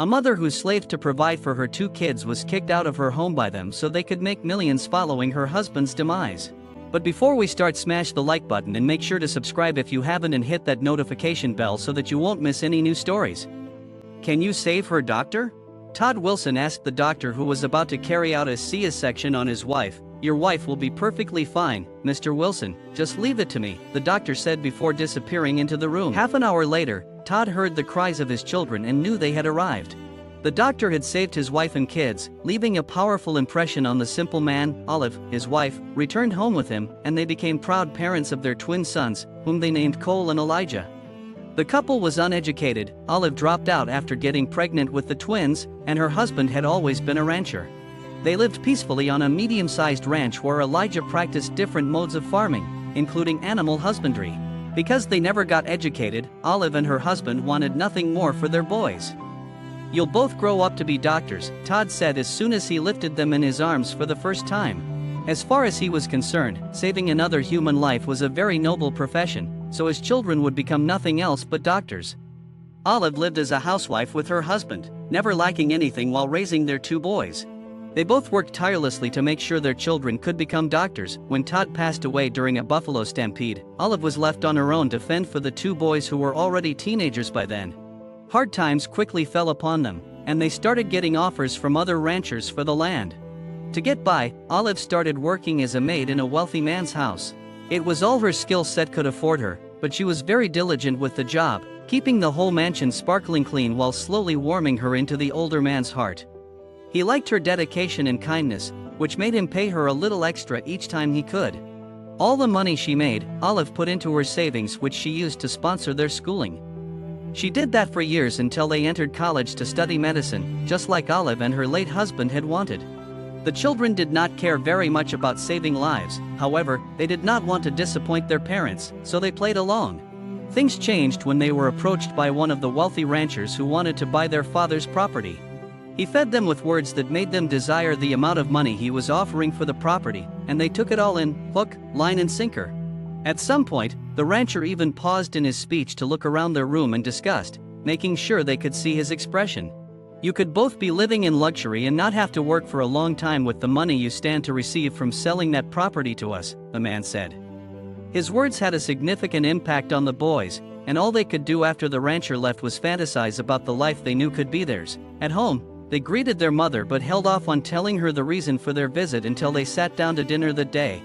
A mother who slaved to provide for her 2 kids was kicked out of her home by them so they could make millions following her husband's demise. But before we start, smash the like button and make sure to subscribe if you haven't and hit that notification bell so that you won't miss any new stories. Can you save her, doctor? Todd Wilson asked the doctor who was about to carry out a C-section on his wife. Your wife will be perfectly fine, Mr. Wilson, just leave it to me, the doctor said before disappearing into the room. Half an hour later, Todd heard the cries of his children and knew they had arrived. The doctor had saved his wife and kids, leaving a powerful impression on the simple man. Olive, his wife, returned home with him, and they became proud parents of their twin sons, whom they named Cole and Elijah. The couple was uneducated. Olive dropped out after getting pregnant with the twins, and her husband had always been a rancher. They lived peacefully on a medium-sized ranch where Elijah practiced different modes of farming, including animal husbandry. Because they never got educated, Olive and her husband wanted nothing more for their boys. You'll both grow up to be doctors, Todd said as soon as he lifted them in his arms for the first time. As far as he was concerned, saving another human life was a very noble profession, so his children would become nothing else but doctors. Olive lived as a housewife with her husband, never lacking anything while raising their 2 boys. They both worked tirelessly to make sure their children could become doctors. When Todd passed away during a buffalo stampede, Olive was left on her own to fend for the 2 boys who were already teenagers by then. Hard times quickly fell upon them, and they started getting offers from other ranchers for the land. To get by, Olive started working as a maid in a wealthy man's house. It was all her skill set could afford her, but she was very diligent with the job, keeping the whole mansion sparkling clean while slowly warming her into the older man's heart. He liked her dedication and kindness, which made him pay her a little extra each time he could. All the money she made, Olive put into her savings, which she used to sponsor their schooling. She did that for years until they entered college to study medicine, just like Olive and her late husband had wanted. The children did not care very much about saving lives. However, they did not want to disappoint their parents, so they played along. Things changed when they were approached by one of the wealthy ranchers who wanted to buy their father's property. He fed them with words that made them desire the amount of money he was offering for the property, and they took it all in, hook, line and sinker. At some point, the rancher even paused in his speech to look around their room and disgust, making sure they could see his expression. You could both be living in luxury and not have to work for a long time with the money you stand to receive from selling that property to us, the man said. His words had a significant impact on the boys, and all they could do after the rancher left was fantasize about the life they knew could be theirs. At home, they greeted their mother but held off on telling her the reason for their visit until they sat down to dinner that day.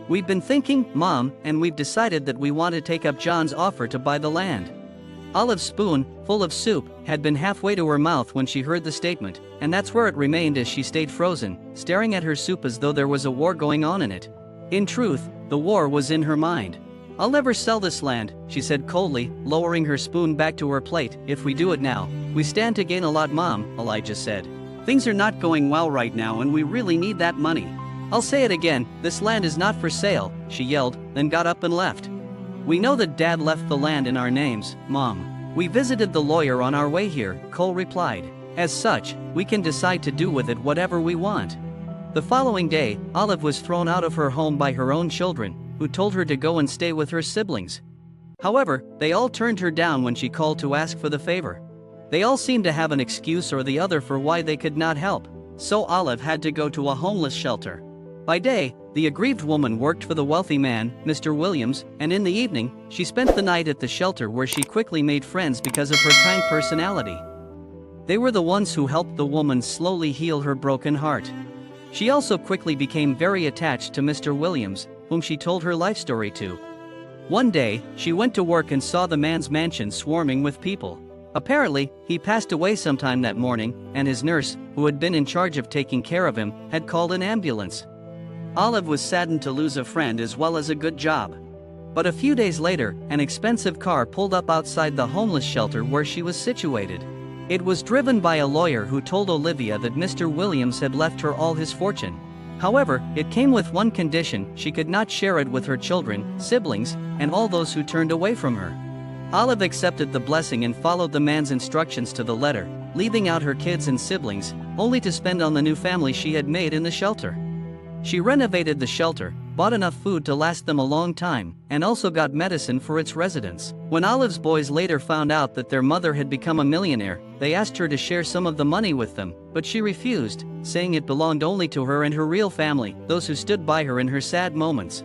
We've been thinking, Mom, and we've decided that we want to take up John's offer to buy the land. Olive's spoon, full of soup, had been halfway to her mouth when she heard the statement, and that's where it remained as she stayed frozen, staring at her soup as though there was a war going on in it. In truth, the war was in her mind. I'll never sell this land, she said coldly, lowering her spoon back to her plate. If we do it now, we stand to gain a lot, Mom, Elijah said. Things are not going well right now and we really need that money. I'll say it again, this land is not for sale, she yelled, then got up and left. We know that Dad left the land in our names, Mom. We visited the lawyer on our way here, Cole replied. As such, we can decide to do with it whatever we want. The following day, Olive was thrown out of her home by her own children, who told her to go and stay with her siblings. However, they all turned her down when she called to ask for the favor. They all seemed to have an excuse or the other for why they could not help, so Olive had to go to a homeless shelter. By day, the aggrieved woman worked for the wealthy man, Mr. Williams, and in the evening, she spent the night at the shelter where she quickly made friends because of her kind personality. They were the ones who helped the woman slowly heal her broken heart. She also quickly became very attached to Mr. Williams, whom she told her life story to. One day, she went to work and saw the man's mansion swarming with people. Apparently, he passed away sometime that morning, and his nurse, who had been in charge of taking care of him, had called an ambulance. Olive was saddened to lose a friend as well as a good job. But a few days later, an expensive car pulled up outside the homeless shelter where she was situated. It was driven by a lawyer who told Olivia that Mr. Williams had left her all his fortune. However, it came with one condition: she could not share it with her children, siblings, and all those who turned away from her. Olive accepted the blessing and followed the man's instructions to the letter, leaving out her kids and siblings, only to spend on the new family she had made in the shelter. She renovated the shelter, bought enough food to last them a long time, and also got medicine for its residents. When Olive's boys later found out that their mother had become a millionaire, they asked her to share some of the money with them, but she refused, saying it belonged only to her and her real family, those who stood by her in her sad moments.